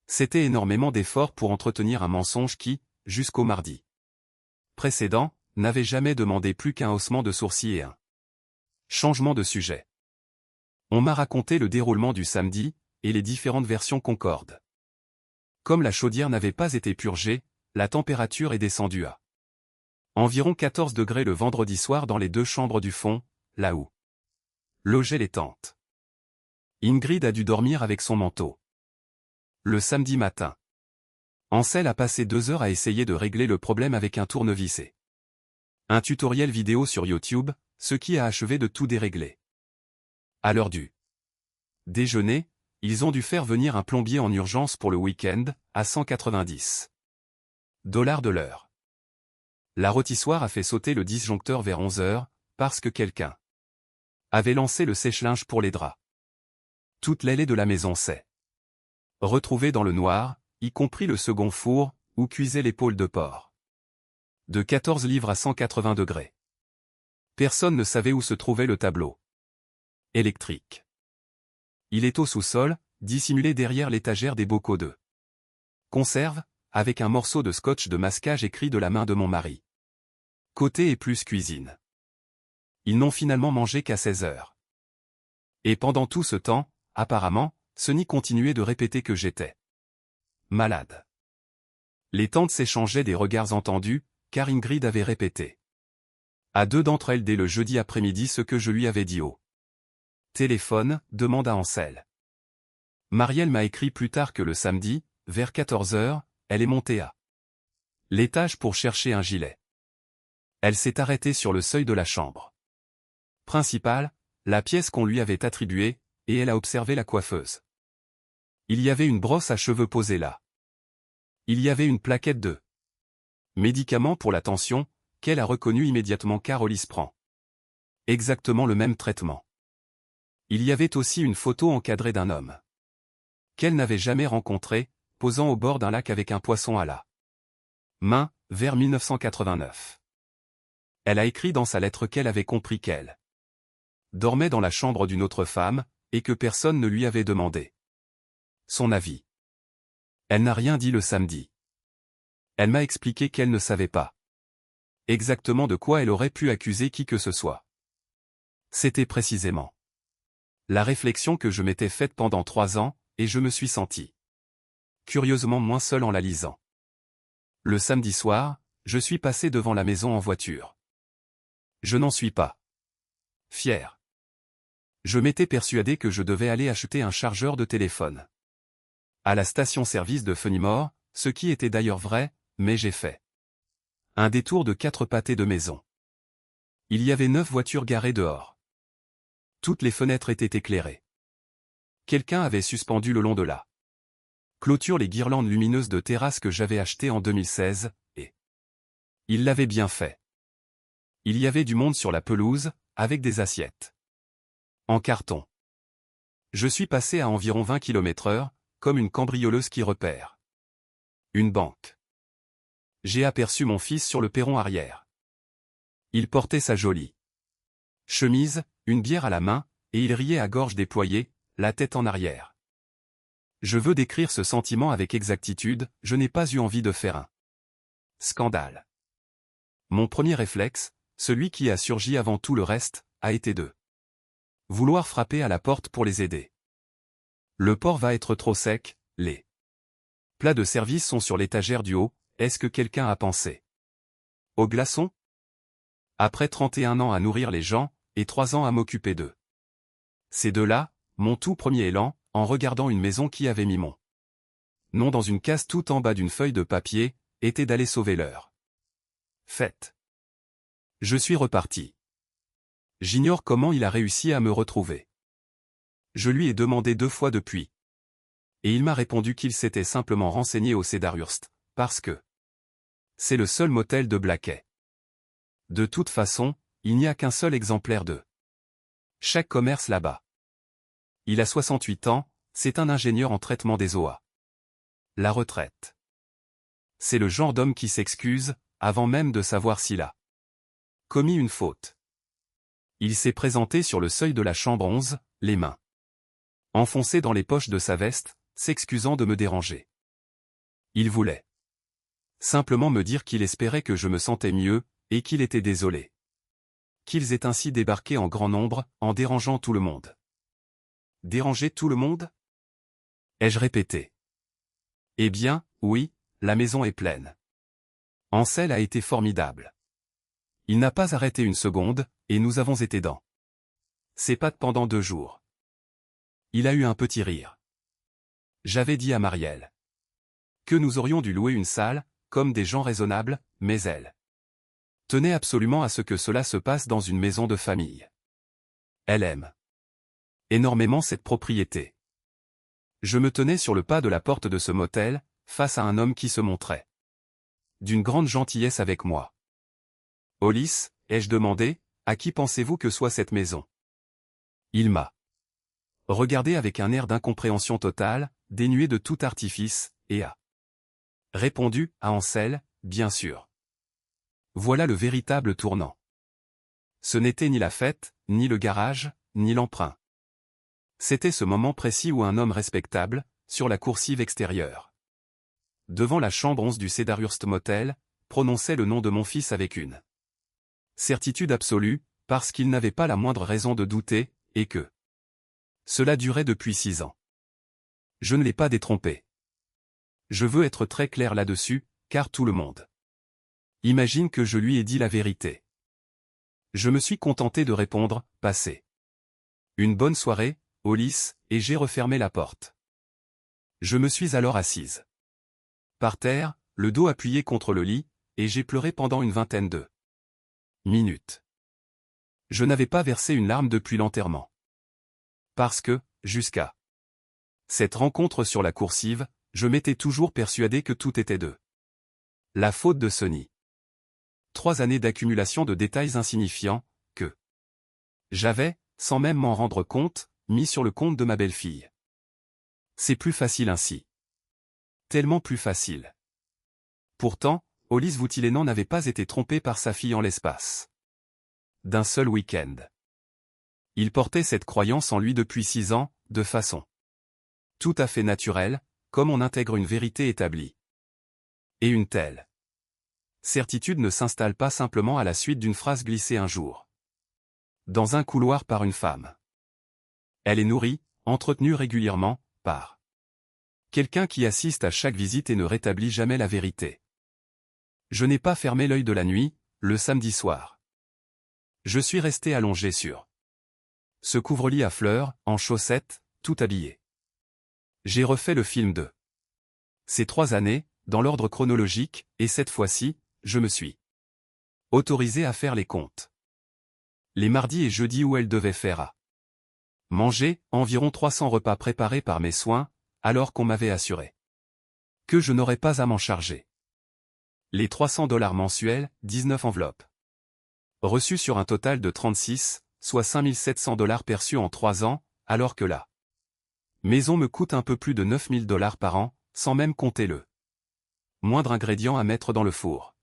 C'était énormément d'efforts pour entretenir un mensonge qui, jusqu'au mardi précédent, n'avait jamais demandé plus qu'un haussement de sourcils et un changement de sujet. On m'a raconté le déroulement du samedi, et les différentes versions concordent. Comme la chaudière n'avait pas été purgée, la température est descendue à environ 14 degrés le vendredi soir dans les 2 chambres du fond, là où logeaient les tantes. Ingrid a dû dormir avec son manteau. Le samedi matin, Ansel a passé 2 heures à essayer de régler le problème avec un tournevis. Un tutoriel vidéo sur YouTube, ce qui a achevé de tout dérégler. À l'heure du déjeuner, ils ont dû faire venir un plombier en urgence pour le week-end, à 190 $ de l'heure. La rôtissoire a fait sauter le disjoncteur vers 11 heures, parce que quelqu'un avait lancé le sèche-linge pour les draps. Toute l'aile de la maison s'est retrouvée dans le noir, y compris le second four, où cuisait l'épaule de porc. De 14 livres à 180 degrés. Personne ne savait où se trouvait le tableau électrique. Il est au sous-sol, dissimulé derrière l'étagère des bocaux de conserve, avec un morceau de scotch de masquage écrit de la main de mon mari. Côté et plus cuisine. Ils n'ont finalement mangé qu'à 16 heures. Et pendant tout ce temps, apparemment, Sonny continuait de répéter que j'étais malade. Les tantes s'échangeaient des regards entendus, car Ingrid avait répété à 2 d'entre elles dès le jeudi après-midi ce que je lui avais dit au téléphone, demanda Ansel. Marielle m'a écrit plus tard que le samedi, vers 14 heures, elle est montée à l'étage pour chercher un gilet. Elle s'est arrêtée sur le seuil de la chambre principale, la pièce qu'on lui avait attribuée, et elle a observé la coiffeuse. Il y avait une brosse à cheveux posée là. Il y avait une plaquette de médicaments pour la tension, qu'elle a reconnu immédiatement car Hollis prend exactement le même traitement. Il y avait aussi une photo encadrée d'un homme qu'elle n'avait jamais rencontré, posant au bord d'un lac avec un poisson à la main, vers 1989. Elle a écrit dans sa lettre qu'elle avait compris qu'elle dormait dans la chambre d'une autre femme, et que personne ne lui avait demandé son avis. Elle n'a rien dit le samedi. Elle m'a expliqué qu'elle ne savait pas exactement de quoi elle aurait pu accuser qui que ce soit. C'était précisément la réflexion que je m'étais faite pendant 3 ans, et je me suis senti curieusement moins seul en la lisant. Le samedi soir, je suis passé devant la maison en voiture. Je n'en suis pas fier. Je m'étais persuadé que je devais aller acheter un chargeur de téléphone à la station-service de Fenimore, ce qui était d'ailleurs vrai, mais j'ai fait un détour de 4 pâtés de maison. Il y avait 9 voitures garées dehors. Toutes les fenêtres étaient éclairées. Quelqu'un avait suspendu le long de la clôture les guirlandes lumineuses de terrasse que j'avais achetées en 2016, et il l'avait bien fait. Il y avait du monde sur la pelouse, avec des assiettes en carton. Je suis passé à environ 20 km/h, comme une cambrioleuse qui repère une banque. J'ai aperçu mon fils sur le perron arrière. Il portait sa jolie chemise, une bière à la main, et il riait à gorge déployée, la tête en arrière. Je veux décrire ce sentiment avec exactitude, je n'ai pas eu envie de faire un scandale. Mon premier réflexe, celui qui a surgi avant tout le reste, a été de vouloir frapper à la porte pour les aider. Le porc va être trop sec, les plats de service sont sur l'étagère du haut, est-ce que quelqu'un a pensé aux glaçons? Après 31 ans à nourrir les gens, et 3 ans à m'occuper d'eux. Ces deux-là, mon tout premier élan, en regardant une maison qui avait mis mon nom dans une case tout en bas d'une feuille de papier, était d'aller sauver leur fête. Je suis reparti. J'ignore comment il a réussi à me retrouver. Je lui ai demandé 2 fois depuis. Et il m'a répondu qu'il s'était simplement renseigné au Cedarhurst, parce que c'est le seul motel de Blackey. De toute façon, il n'y a qu'un seul exemplaire de chaque commerce là-bas. Il a 68 ans, c'est un ingénieur en traitement des eaux à la retraite. C'est le genre d'homme qui s'excuse, avant même de savoir s'il a commis une faute. Il s'est présenté sur le seuil de la chambre 11, les mains enfoncées dans les poches de sa veste, s'excusant de me déranger. Il voulait simplement me dire qu'il espérait que je me sentais mieux, et qu'il était désolé qu'ils aient ainsi débarqué en grand nombre, en dérangeant tout le monde. Déranger tout le monde? Ai-je répété. Eh bien, oui, la maison est pleine. Ansel a été formidable. Il n'a pas arrêté une seconde, et nous avons été dans ses pattes pendant 2 jours. Il a eu un petit rire. J'avais dit à Marielle Que nous aurions dû louer une salle, comme des gens raisonnables, mais elle tenait absolument à ce que cela se passe dans une maison de famille. Elle aime énormément cette propriété. Je me tenais sur le pas de la porte de ce motel, face à un homme qui se montrait d'une grande gentillesse avec moi. « Hollis, ai-je demandé, à qui pensez-vous que soit cette maison ?» Il m'a regardé avec un air d'incompréhension totale, dénué de tout artifice, et a répondu, à Ansel, bien sûr. Voilà le véritable tournant. Ce n'était ni la fête, ni le garage, ni l'emprunt. C'était ce moment précis où un homme respectable, sur la coursive extérieure, devant la chambre 11 du Cedarhurst Motel, prononçait le nom de mon fils avec une certitude absolue, parce qu'il n'avait pas la moindre raison de douter, et que cela durait depuis 6 ans. Je ne l'ai pas détrompé. Je veux être très clair là-dessus, car tout le monde imagine que je lui ai dit la vérité. Je me suis contenté de répondre, passez une bonne soirée, Hollis, et j'ai refermé la porte. Je me suis alors assise par terre, le dos appuyé contre le lit, et j'ai pleuré pendant une vingtaine de minutes. Je n'avais pas versé une larme depuis l'enterrement. Parce que, jusqu'à cette rencontre sur la coursive, je m'étais toujours persuadé que tout était de la faute de Sonny. 3 années d'accumulation de détails insignifiants, que j'avais, sans même m'en rendre compte, mis sur le compte de ma belle-fille. C'est plus facile ainsi. Tellement plus facile. Pourtant, Hollis Voutilénan n'avait pas été trompé par sa fille en l'espace d'un seul week-end. Il portait cette croyance en lui depuis 6 ans, de façon tout à fait naturelle, comme on intègre une vérité établie. Et une telle certitude ne s'installe pas simplement à la suite d'une phrase glissée un jour dans un couloir par une femme. Elle est nourrie, entretenue régulièrement, par quelqu'un qui assiste à chaque visite et ne rétablit jamais la vérité. Je n'ai pas fermé l'œil de la nuit, le samedi soir. Je suis resté allongé sur ce couvre-lit à fleurs, en chaussettes, tout habillé. J'ai refait le film de ces 3 années, dans l'ordre chronologique, et cette fois-ci, je me suis autorisé à faire les comptes. Les mardis et jeudis où elle devait faire à manger, environ 300 repas préparés par mes soins, alors qu'on m'avait assuré que je n'aurais pas à m'en charger. Les $300 mensuels, 19 enveloppes reçues sur un total de 36, soit $5 700 perçus en 3 ans, alors que la maison me coûte un peu plus de $9 000 par an, sans même compter le moindre ingrédient à mettre dans le four.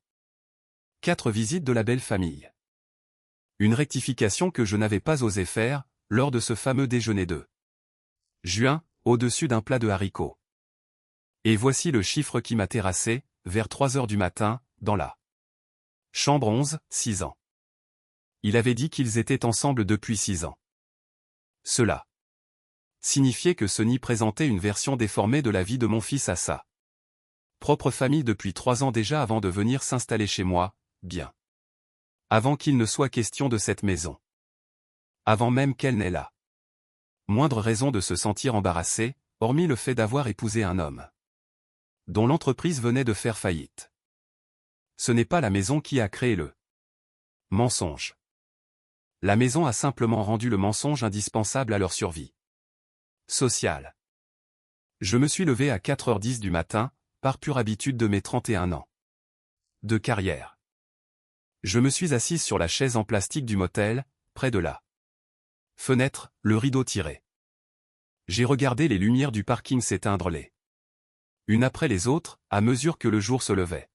4 visites de la belle famille. Une rectification que je n'avais pas osé faire, lors de ce fameux déjeuner de juin, au-dessus d'un plat de haricots. Et voici le chiffre qui m'a terrassé, vers 3 heures du matin, dans la chambre 11, 6 ans. Il avait dit qu'ils étaient ensemble depuis 6 ans. Cela signifiait que Sonny présentait une version déformée de la vie de mon fils à sa propre famille depuis 3 ans déjà avant de venir s'installer chez moi, bien avant qu'il ne soit question de cette maison. Avant même qu'elle n'ait la moindre raison de se sentir embarrassée, hormis le fait d'avoir épousé un homme dont l'entreprise venait de faire faillite. Ce n'est pas la maison qui a créé le mensonge. La maison a simplement rendu le mensonge indispensable à leur survie sociale. Je me suis levé à 4h10 du matin, par pure habitude de mes 31 ans de carrière. Je me suis assise sur la chaise en plastique du motel, près de la fenêtre, le rideau tiré. J'ai regardé les lumières du parking s'éteindre les unes après les autres, à mesure que le jour se levait.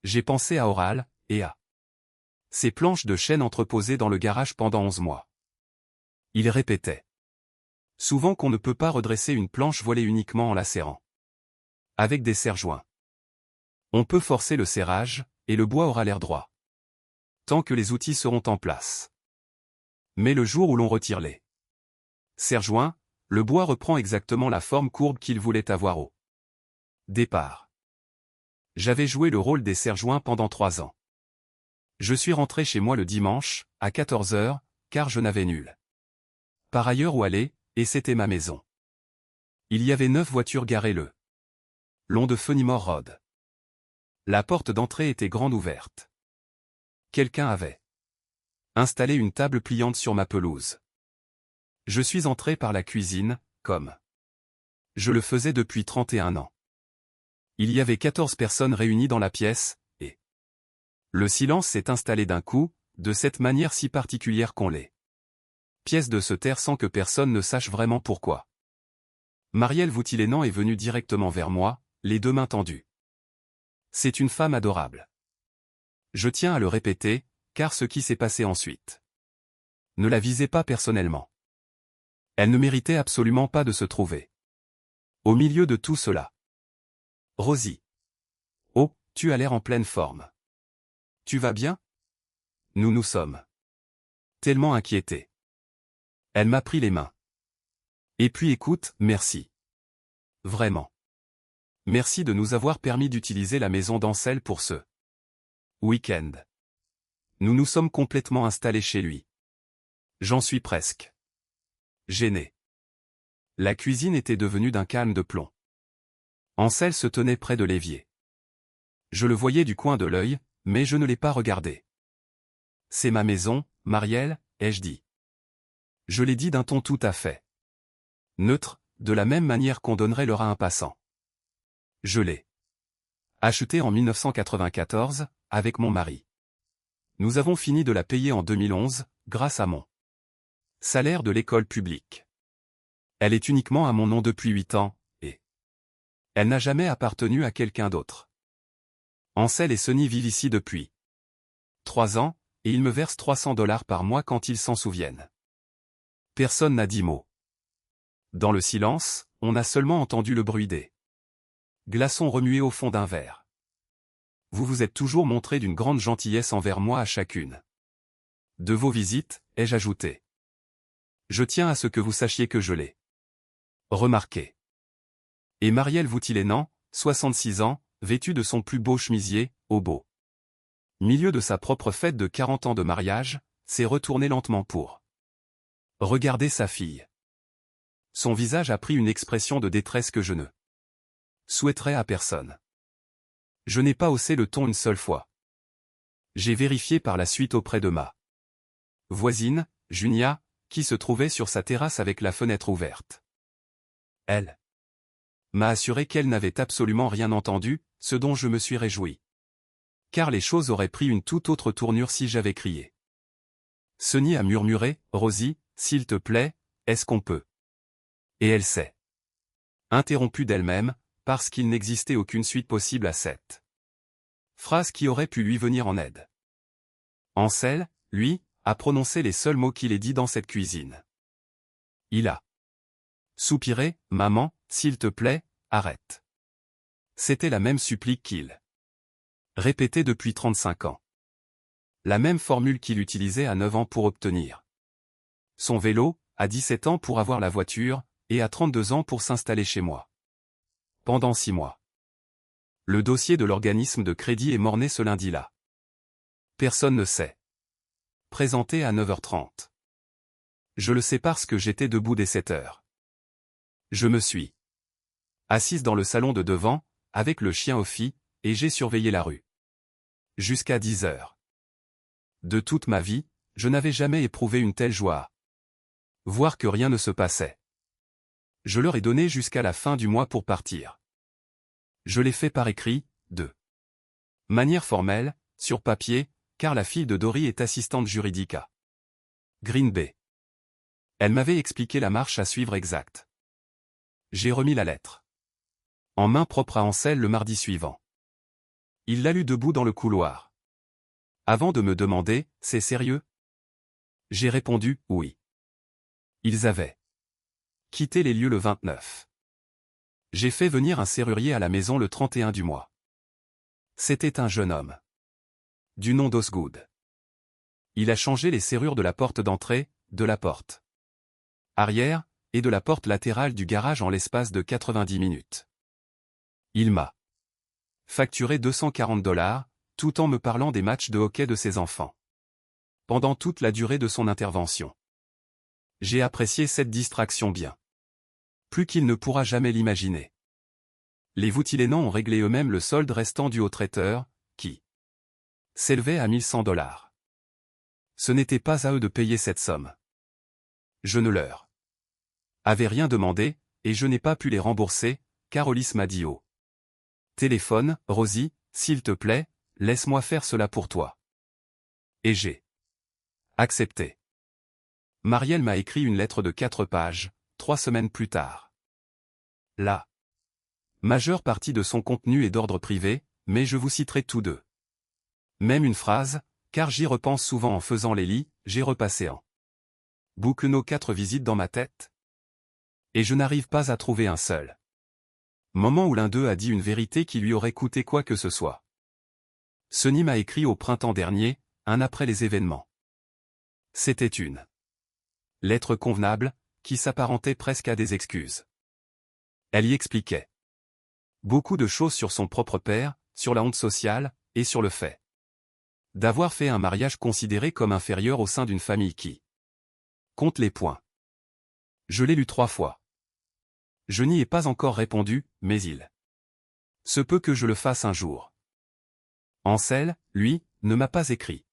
J'ai pensé à Oral, et à ces planches de chêne entreposées dans le garage pendant 11 mois. Il répétait souvent qu'on ne peut pas redresser une planche voilée uniquement en la serrant avec des serre-joints. On peut forcer le serrage, et le bois aura l'air droit tant que les outils seront en place. Mais le jour où l'on retire les serre-joints, le bois reprend exactement la forme courbe qu'il voulait avoir au départ. J'avais joué le rôle des serre-joints pendant 3 ans. Je suis rentré chez moi le dimanche, à 14h, car je n'avais nulle par ailleurs où aller, et c'était ma maison. Il y avait 9 voitures garées le long de Fenimore Road. La porte d'entrée était grande ouverte. Quelqu'un avait installé une table pliante sur ma pelouse. Je suis entré par la cuisine, comme je le faisais depuis 31 ans. Il y avait 14 personnes réunies dans la pièce, et le silence s'est installé d'un coup, de cette manière si particulière qu'on les pièces de se taire sans que personne ne sache vraiment pourquoi. Marielle Voutilénan est venue directement vers moi, les deux mains tendues. C'est une femme adorable. Je tiens à le répéter, car ce qui s'est passé ensuite ne la visait pas personnellement. Elle ne méritait absolument pas de se trouver au milieu de tout cela. Rosie. Oh, tu as l'air en pleine forme. Tu vas bien? Nous sommes tellement inquiétés. Elle m'a pris les mains. Et puis écoute, merci. Vraiment. Merci de nous avoir permis d'utiliser la maison d'Ancel pour ce week-end. Nous nous sommes complètement installés chez lui. J'en suis presque gêné. La cuisine était devenue d'un calme de plomb. Ancel se tenait près de l'évier. Je le voyais du coin de l'œil, mais je ne l'ai pas regardé. C'est ma maison, Marielle, ai-je dit. Je l'ai dit d'un ton tout à fait neutre, de la même manière qu'on donnerait l'heure à un passant. Je l'ai achetée en 1994, avec mon mari. Nous avons fini de la payer en 2011, grâce à mon salaire de l'école publique. Elle est uniquement à mon nom depuis 8 ans, et elle n'a jamais appartenu à quelqu'un d'autre. Ancel et Sonny vivent ici depuis 3 ans, et ils me versent $300 par mois quand ils s'en souviennent. Personne n'a dit mot. Dans le silence, on a seulement entendu le bruit des glaçons remués au fond d'un verre. Vous vous êtes toujours montré d'une grande gentillesse envers moi à chacune de vos visites, ai-je ajouté. Je tiens à ce que vous sachiez que je l'ai remarqué. Et Marielle Voutilénan, 66 ans, vêtue de son plus beau chemisier, au beau milieu de sa propre fête de 40 ans de mariage, s'est retournée lentement pour regarder sa fille. Son visage a pris une expression de détresse que je ne souhaiterais à personne. Je n'ai pas haussé le ton une seule fois. J'ai vérifié par la suite auprès de ma voisine, Junia, qui se trouvait sur sa terrasse avec la fenêtre ouverte. Elle m'a assuré qu'elle n'avait absolument rien entendu, ce dont je me suis réjoui. Car les choses auraient pris une toute autre tournure si j'avais crié. Sonny a murmuré, « Rosie, s'il te plaît, est-ce qu'on peut ?» Et elle s'est interrompue d'elle-même, parce qu'il n'existait aucune suite possible à cette phrase qui aurait pu lui venir en aide. Ancel, lui, a prononcé les seuls mots qu'il ait dit dans cette cuisine. Il a soupiré, « Maman, s'il te plaît, arrête. » C'était la même supplique qu'il répétait depuis 35 ans. La même formule qu'il utilisait à 9 ans pour obtenir son vélo, à 17 ans pour avoir la voiture, et à 32 ans pour s'installer chez moi. Pendant 6 mois. Le dossier de l'organisme de crédit est morné ce lundi-là. Personne ne s'est présenté à 9h30. Je le sais parce que j'étais debout dès 7h. Je me suis assise dans le salon de devant, avec le chien Ophi, et j'ai surveillé la rue. Jusqu'à 10h. De toute ma vie, je n'avais jamais éprouvé une telle joie. Voir que rien ne se passait. Je leur ai donné jusqu'à la fin du mois pour partir. Je l'ai fait par écrit, de manière formelle, sur papier, car la fille de Dory est assistante juridique à Green Bay. Elle m'avait expliqué la marche à suivre exacte. J'ai remis la lettre en main propre à Ancel le mardi suivant. Il l'a lu debout dans le couloir. Avant de me demander, « C'est sérieux ?» J'ai répondu, « Oui. » Ils avaient quitté les lieux le 29. J'ai fait venir un serrurier à la maison le 31 du mois. C'était un jeune homme du nom d'Osgood. Il a changé les serrures de la porte d'entrée, de la porte arrière, et de la porte latérale du garage en l'espace de 90 minutes. Il m'a facturé $240, tout en me parlant des matchs de hockey de ses enfants. Pendant toute la durée de son intervention. J'ai apprécié cette distraction bien plus qu'il ne pourra jamais l'imaginer. Les Voutillénans ont réglé eux-mêmes le solde restant dû au traiteur, qui s'élevait à 1100 $. Ce n'était pas à eux de payer cette somme. Je ne leur avais rien demandé, et je n'ai pas pu les rembourser, Carolis m'a dit au téléphone, Rosie, s'il te plaît, laisse-moi faire cela pour toi. Et j'ai accepté. Marielle m'a écrit une lettre de 4 pages, 3 semaines plus tard. La majeure partie de son contenu est d'ordre privé, mais je vous citerai tous deux. Même une phrase, car j'y repense souvent en faisant les lits, j'ai repassé en boucle nos 4 visites dans ma tête. Et je n'arrive pas à trouver un seul moment où l'un d'eux a dit une vérité qui lui aurait coûté quoi que ce soit. Sonny m'a écrit au printemps dernier, un après les événements. C'était une lettre convenable, qui s'apparentait presque à des excuses. Elle y expliquait beaucoup de choses sur son propre père, sur la honte sociale, et sur le fait d'avoir fait un mariage considéré comme inférieur au sein d'une famille qui compte les points. Je l'ai lu 3 fois. Je n'y ai pas encore répondu, mais il se peut que je le fasse un jour. Ansel, lui, ne m'a pas écrit.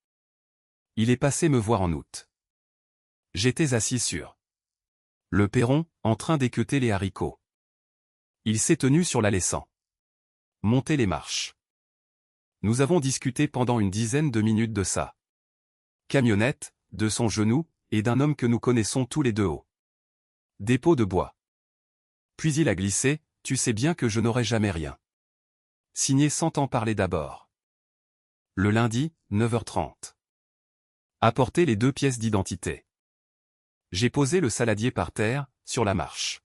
Il est passé me voir en août. J'étais assis sur le perron, en train d'équeuter les haricots. Il s'est tenu sur la laissant monter les marches. Nous avons discuté pendant une dizaine de minutes de sa camionnette, de son genou, et d'un homme que nous connaissons tous les deux au dépôt de bois. Puis il a glissé, tu sais bien que je n'aurai jamais rien signé sans t'en parler d'abord. Le lundi, 9h30. Apporter les 2 pièces d'identité. J'ai posé le saladier par terre, sur la marche.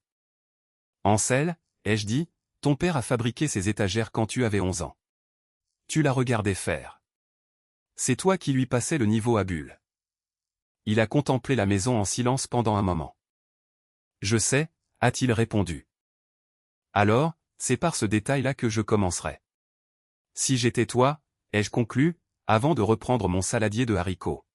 Ansel, ai-je dit, ton père a fabriqué ces étagères quand tu avais 11 ans. Tu l'as regardé faire. C'est toi qui lui passais le niveau à bulles. Il a contemplé la maison en silence pendant un moment. Je sais, a-t-il répondu. Alors, c'est par ce détail-là que je commencerai. Si j'étais toi, ai-je conclu, avant de reprendre mon saladier de haricots.